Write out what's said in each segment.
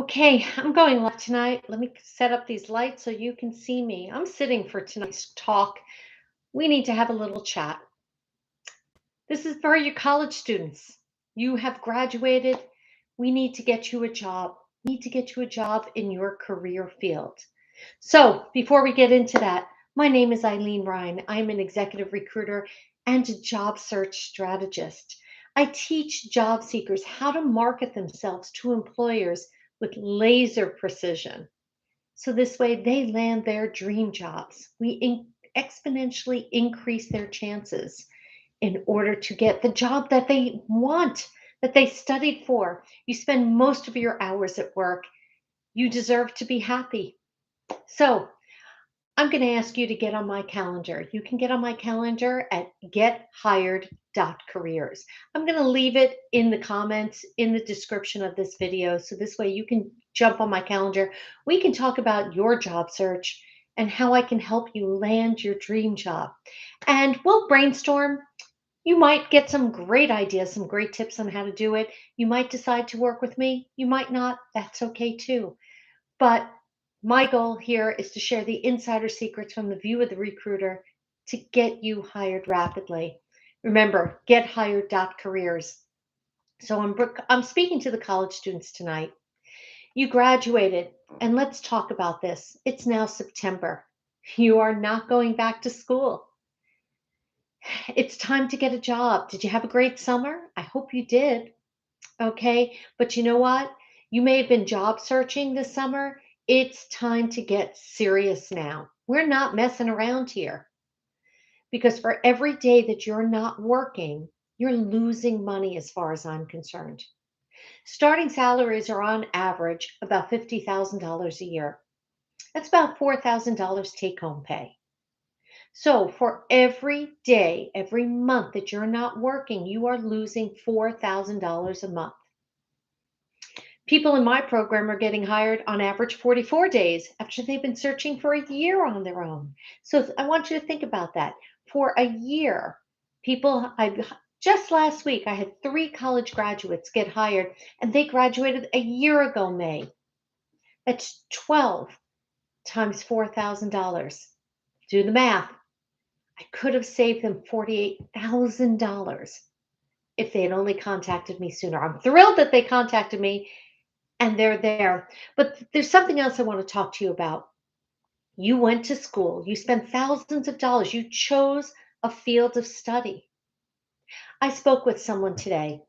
Okay, I'm going live tonight. Let me set up these lights so you can see me. I'm sitting for tonight's talk. We need to have a little chat. This is for your college students. You have graduated. We need to get you a job. We need to get you a job in your career field. So, before we get into that, my name is ilene.rein. I'm an executive recruiter and a job search strategist. I teach job seekers how to market themselves to employers with laser precision. So this way they land their dream jobs. Exponentially increase their chances in order to get the job that they want, that they studied for. You spend most of your hours at work. You deserve to be happy. So I'm going to ask you to get on my calendar. You can get on my calendar at gethired.careers. I'm going to leave it in the comments in the description of this video. So this way you can jump on my calendar. We can talk about your job search and how I can help you land your dream job. And we'll brainstorm. You might get some great ideas, some great tips on how to do it. You might decide to work with me. You might not. That's okay too. But my goal here is to share the insider secrets from the view of the recruiter to get you hired rapidly. Remember, gethired.careers. So I'm speaking to the college students tonight. You graduated, and let's talk about this. It's now September. You are not going back to school. It's time to get a job. Did you have a great summer? I hope you did. Okay. But you know what? You may have been job searching this summer. It's time to get serious now. We're not messing around here because for every day that you're not working, you're losing money as far as I'm concerned. Starting salaries are on average about $50,000 a year. That's about $4,000 take home pay. So for every day, every month that you're not working, you are losing $4,000 a month. People in my program are getting hired on average 44 days after they've been searching for a year on their own. So I want you to think about that. For a year, I just last week I had 3 college graduates get hired and they graduated a year ago, May. That's 12 times $4,000. Do the math. I could have saved them $48,000 if they had only contacted me sooner. I'm thrilled that they contacted me and they're there. But there's something else I want to talk to you about. You went to school, you spent thousands of dollars, you chose a field of study. I spoke with someone today.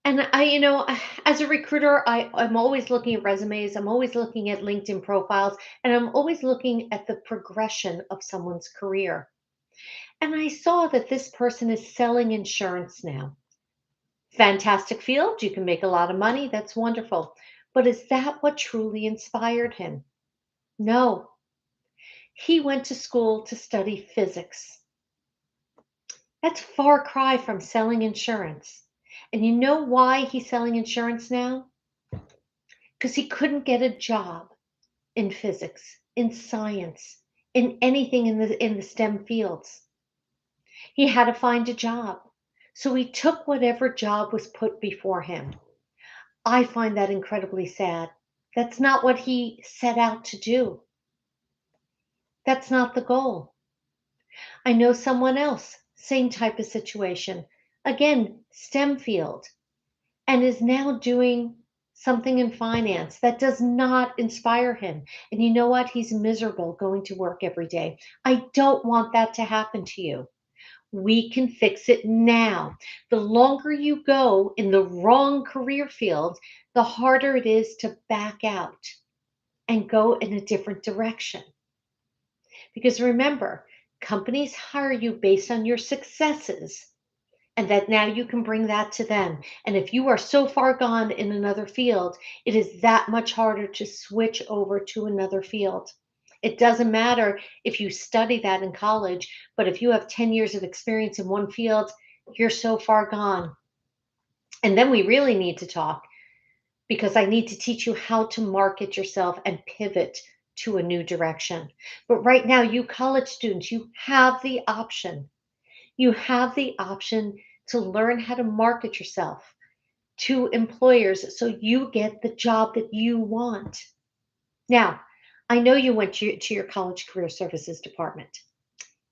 And as a recruiter, I'm always looking at resumes, I'm always looking at LinkedIn profiles, and I'm always looking at the progression of someone's career. And I saw that this person is selling insurance now. Fantastic field. You can make a lot of money. That's wonderful. But is that what truly inspired him? No. He went to school to study physics. That's far cry from selling insurance. And you know why he's selling insurance now? Because he couldn't get a job in physics, in science, in anything in the STEM fields. He had to find a job. So he took whatever job was put before him. I find that incredibly sad. That's not what he set out to do. That's not the goal. I know someone else, same type of situation. Again, STEM field, and is now doing something in finance that does not inspire him. And you know what? He's miserable going to work every day. I don't want that to happen to you. We can fix it now. The longer you go in the wrong career field, the harder it is to back out and go in a different direction. Because remember, companies hire you based on your successes, and that now you can bring that to them. And if you are so far gone in another field, it is that much harder to switch over to another field. It doesn't matter if you study that in college, but if you have 10 years of experience in one field, you're so far gone. And then we really need to talk because I need to teach you how to market yourself and pivot to a new direction. But right now, you college students, you have the option. You have the option to learn how to market yourself, to employers so you get the job that you want. Now, I know you went to your college career services department.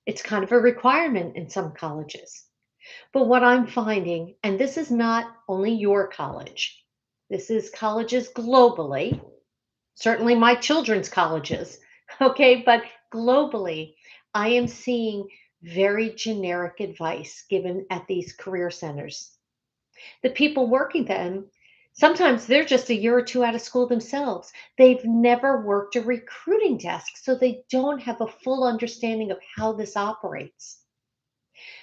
It's kind of a requirement in some colleges. But what I'm finding, and this is not only your college, this is colleges globally, certainly my children's colleges, okay, but globally, I am seeing very generic advice given at these career centers. The people working them, sometimes they're just a year or two out of school themselves. They've never worked a recruiting desk, so they don't have a full understanding of how this operates.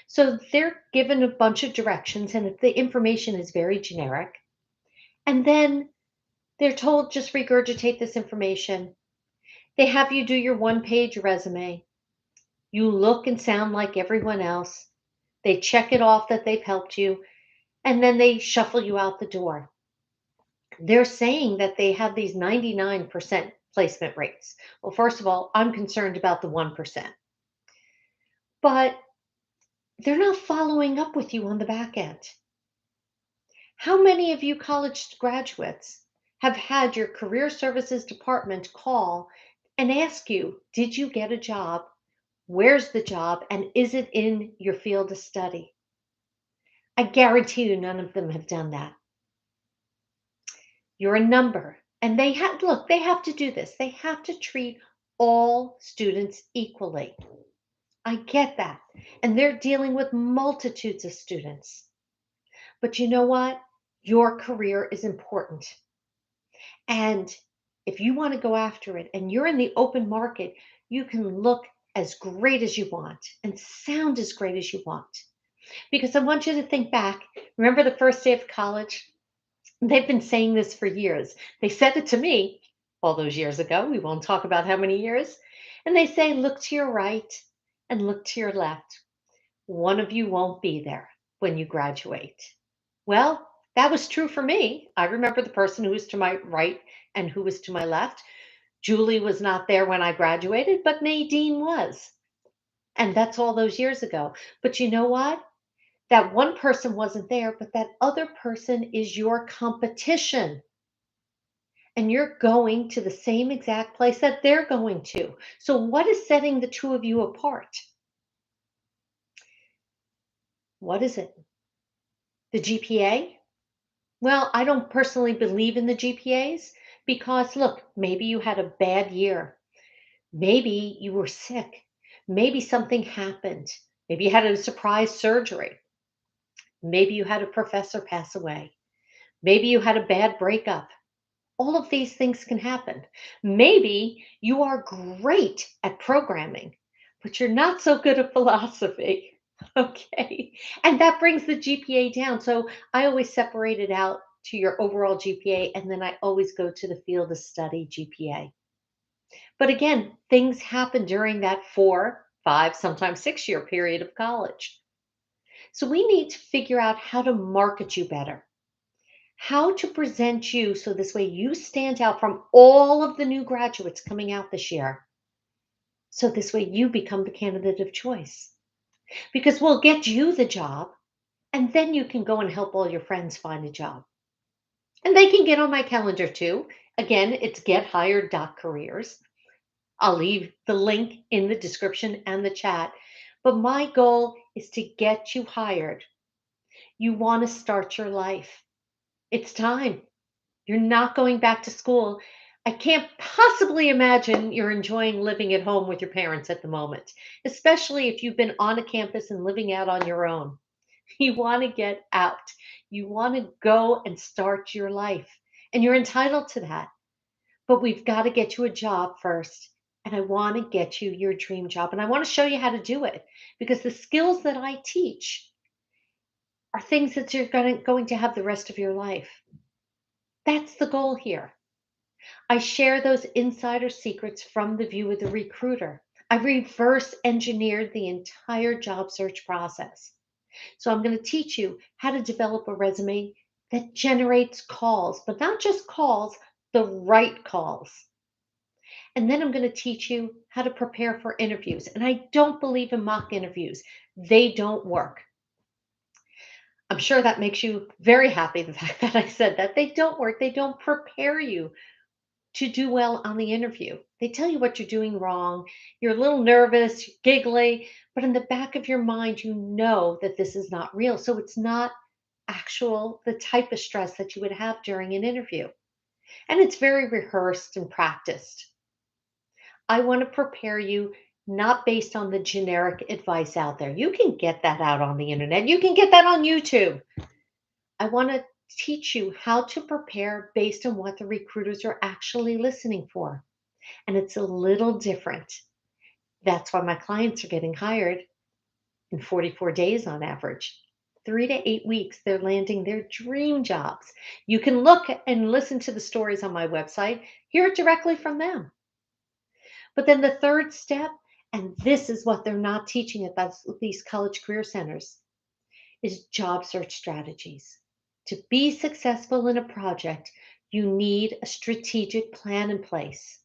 So they're given a bunch of directions, and the information is very generic. And then they're told just regurgitate this information. They have you do your one-page resume. You look and sound like everyone else. They check it off that they've helped you, and then they shuffle you out the door. They're saying that they have these 99% placement rates. Well, first of all, I'm concerned about the 1%, but they're not following up with you on the back end. How many of you college graduates have had your career services department call and ask you, did you get a job? Where's the job? And is it in your field of study? I guarantee you none of them have done that. You're a number. And they have to do this. They have to treat all students equally. I get that. And they're dealing with multitudes of students. But you know what? Your career is important. And if you want to go after it and you're in the open market, you can look as great as you want and sound as great as you want. Because I want you to think back. Remember the first day of college? They've been saying this for years. They said it to me all those years ago. We won't talk about how many years. And they say, look to your right and look to your left. One of you won't be there when you graduate. Well, that was true for me. I remember the person who was to my right and who was to my left. Julie was not there when I graduated, but Nadine was. And that's all those years ago. But you know what? That one person wasn't there, but that other person is your competition. And you're going to the same exact place that they're going to. So, what is setting the two of you apart? What is it? The GPA? Well, I don't personally believe in the GPAs because, look, maybe you had a bad year. Maybe you were sick. Maybe something happened. Maybe you had a surprise surgery. Maybe you had a professor pass away. Maybe you had a bad breakup. All of these things can happen. Maybe you are great at programming, but you're not so good at philosophy. Okay. And that brings the GPA down. So I always separate it out to your overall GPA, and then I always go to the field of study GPA. But again, things happen during that 4, 5, sometimes 6 year period of college. So we need to figure out how to market you better, how to present you so this way you stand out from all of the new graduates coming out this year. So this way you become the candidate of choice because we'll get you the job and then you can go and help all your friends find a job. And they can get on my calendar too. Again, it's gethired.careers. I'll leave the link in the description and the chat. But my goal is to get you hired. You want to start your life. It's time. You're not going back to school. I can't possibly imagine you're enjoying living at home with your parents at the moment, especially if you've been on a campus and living out on your own. You want to get out. You want to go and start your life. And you're entitled to that. But we've got to get you a job first. And I want to get you your dream job. And I want to show you how to do it because the skills that I teach are things that you're going to have the rest of your life. That's the goal here. I share those insider secrets from the view of the recruiter. I reverse engineered the entire job search process. So I'm going to teach you how to develop a resume that generates calls, but not just calls, the right calls. And then I'm going to teach you how to prepare for interviews. And I don't believe in mock interviews, they don't work. I'm sure that makes you very happy, the fact that I said that. They don't work, they don't prepare you to do well on the interview. They tell you what you're doing wrong. You're a little nervous, giggly, but in the back of your mind, you know that this is not real. So it's not actual, the type of stress that you would have during an interview. And it's very rehearsed and practiced. I want to prepare you not based on the generic advice out there. You can get that out on the internet, you can get that on YouTube. I want to teach you how to prepare based on what the recruiters are actually listening for. And it's a little different. That's why my clients are getting hired in 44 days on average. 3 to 8 weeks, they're landing their dream jobs. You can look and listen to the stories on my website, hear it directly from them. But then the third step, and this is what they're not teaching at these college career centers, is job search strategies. To be successful in a project, you need a strategic plan in place.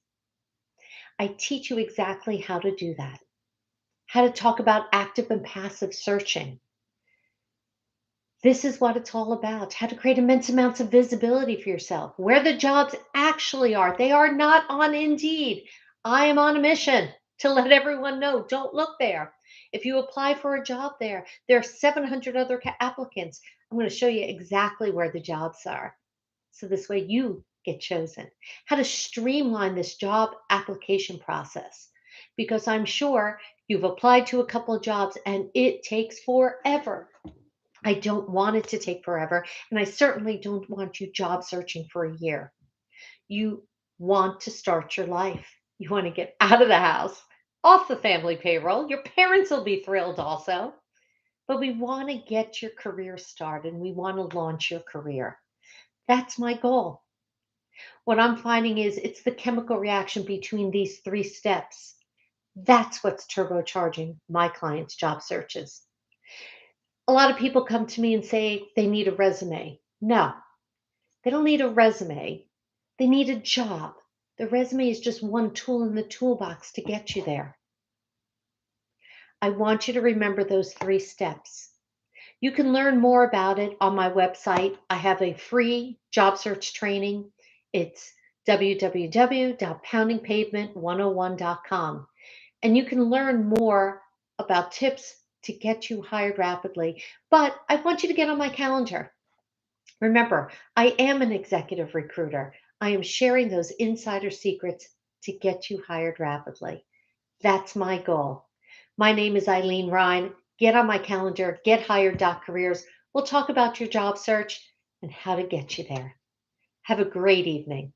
I teach you exactly how to do that, how to talk about active and passive searching. This is what it's all about, how to create immense amounts of visibility for yourself, where the jobs actually are. They are not on Indeed. I am on a mission to let everyone know, don't look there. If you apply for a job there are 700 other applicants. I'm going to show you exactly where the jobs are. So this way you get chosen. How to streamline this job application process. Because I'm sure you've applied to a couple of jobs and it takes forever. I don't want it to take forever. And I certainly don't want you job searching for a year. You want to start your life. You want to get out of the house, off the family payroll. Your parents will be thrilled also. But we want to get your career started and we want to launch your career. That's my goal. What I'm finding is it's the chemical reaction between these three steps. That's what's turbocharging my clients' job searches. A lot of people come to me and say they need a resume. No, they don't need a resume. They need a job. The resume is just one tool in the toolbox to get you there. I want you to remember those three steps. You can learn more about it on my website. I have a free job search training. It's www.poundingpavement101.com. And you can learn more about tips to get you hired rapidly. But I want you to get on my calendar. Remember, I am an executive recruiter. I am sharing those insider secrets to get you hired rapidly. That's my goal. My name is ilene.rein. Get on my calendar, gethired.careers. We'll talk about your job search and how to get you there. Have a great evening.